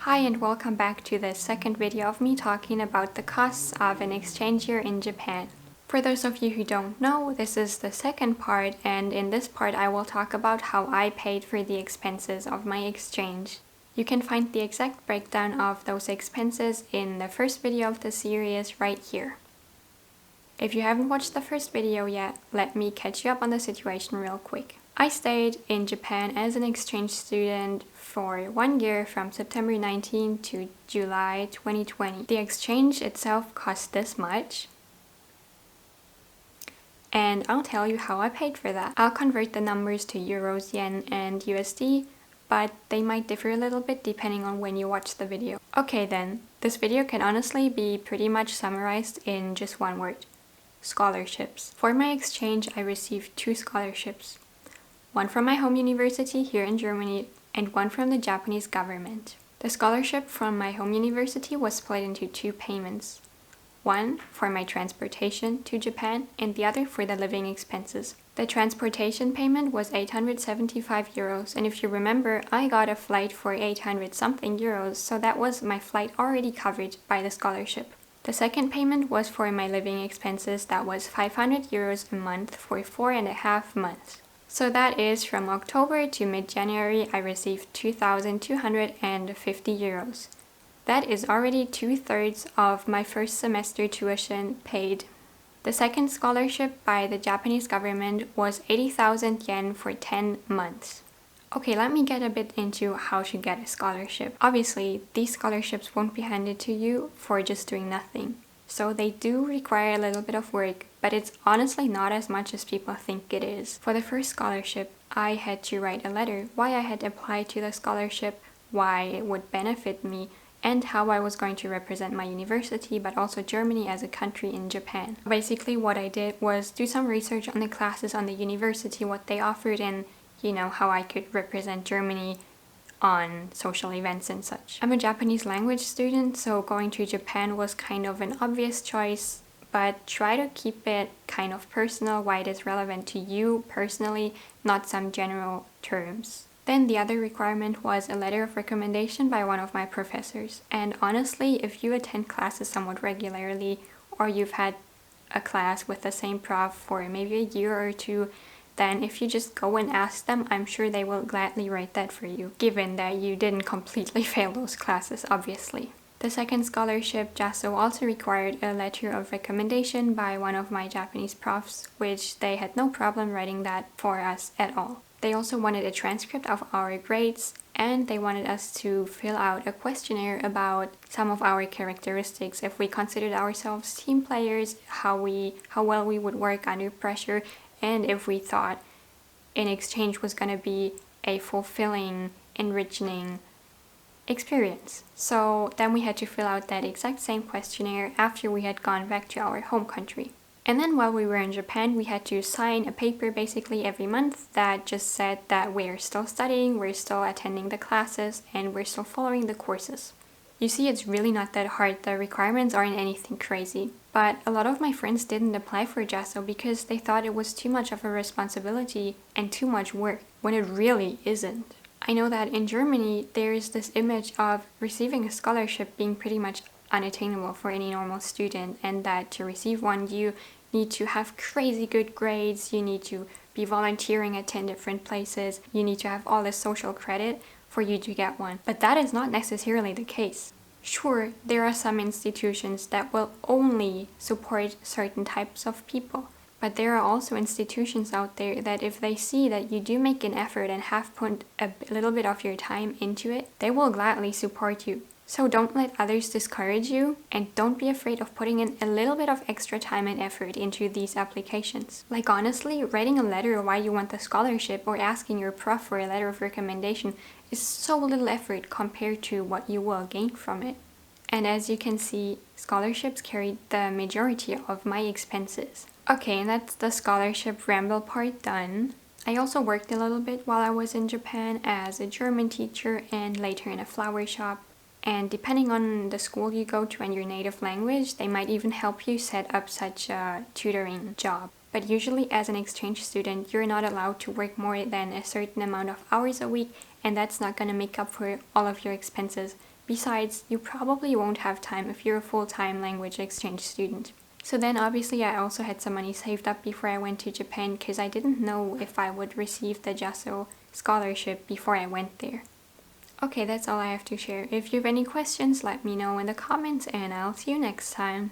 Hi and welcome back to the second video of me talking about the costs of an exchange year in Japan. For those of you who don't know, this is the second part, and in this part I will talk about how I paid for the expenses of my exchange. You can find the exact breakdown of those expenses in the first video of the series right here. If you haven't watched the first video yet, let me catch you up on the situation real quick. I stayed in Japan as an exchange student for 1 year from September 19 to July 2020. The exchange itself cost this much, and I'll tell you how I paid for that. I'll convert the numbers to euros, yen, and USD, but they might differ a little bit depending on when you watch the video. Okay then, this video can honestly be pretty much summarized in just one word: scholarships. For my exchange, I received 2 scholarships. One from my home university here in Germany and one from the Japanese government. The scholarship from my home university was split into 2 payments. One for my transportation to Japan and the other for the living expenses. The transportation payment was 875 euros, and if you remember, I got a flight for 800 something euros, so that was my flight already covered by the scholarship. The second payment was for my living expenses. That was 500 euros a month for 4.5 months. So that is from October to mid-January I received 2,250 euros. That is already 2/3 of my first semester tuition paid. The second scholarship by the Japanese government was 80,000 yen for 10 months. Okay, let me get a bit into how to get a scholarship. Obviously, these scholarships won't be handed to you for just doing nothing. So they do require a little bit of work, but it's honestly not as much as people think it is. For the first scholarship, I had to write a letter why I had applied to the scholarship, why it would benefit me, and how I was going to represent my university, but also Germany as a country in Japan. Basically, what I did was do some research on the classes on the university, what they offered, and how I could represent Germany on social events and such. I'm a Japanese language student, so going to Japan was kind of an obvious choice, but try to keep it kind of personal, why it is relevant to you personally, not some general terms. Then the other requirement was a letter of recommendation by one of my professors. And honestly, if you attend classes somewhat regularly, or you've had a class with the same prof for maybe a year or 2, then if you just go and ask them, I'm sure they will gladly write that for you, given that you didn't completely fail those classes, obviously. The second scholarship, JASO, also required a letter of recommendation by one of my Japanese profs, which they had no problem writing that for us at all. They also wanted a transcript of our grades, and they wanted us to fill out a questionnaire about some of our characteristics, if we considered ourselves team players, how well we would work under pressure, and if we thought an exchange was going to be a fulfilling, enriching experience. So then we had to fill out that exact same questionnaire after we had gone back to our home country. And then while we were in Japan, we had to sign a paper basically every month that just said that we're still studying, we're still attending the classes, and we're still following the courses. You see, it's really not that hard. The requirements aren't anything crazy. But a lot of my friends didn't apply for JASO because they thought it was too much of a responsibility and too much work, when it really isn't. I know that in Germany, there is this image of receiving a scholarship being pretty much unattainable for any normal student, and that to receive one, you need to have crazy good grades, you need to be volunteering at 10 different places, you need to have all this social credit for you to get one. But that is not necessarily the case. Sure, there are some institutions that will only support certain types of people, but there are also institutions out there that if they see that you do make an effort and have put a little bit of your time into it, they will gladly support you. So don't let others discourage you, and don't be afraid of putting in a little bit of extra time and effort into these applications. Like honestly, writing a letter why you want the scholarship or asking your prof for a letter of recommendation is so little effort compared to what you will gain from it. And as you can see, scholarships carried the majority of my expenses. Okay, and that's the scholarship ramble part done. I also worked a little bit while I was in Japan as a German teacher and later in a flower shop. And depending on the school you go to and your native language, they might even help you set up such a tutoring job. But usually as an exchange student, you're not allowed to work more than a certain amount of hours a week, and that's not going to make up for all of your expenses Besides, you probably won't have time if you're a full-time language exchange student. So then obviously I also had some money saved up before I went to Japan because I didn't know if I would receive the JASO scholarship before I went there. Okay, that's all I have to share. If you have any questions, let me know in the comments and I'll see you next time.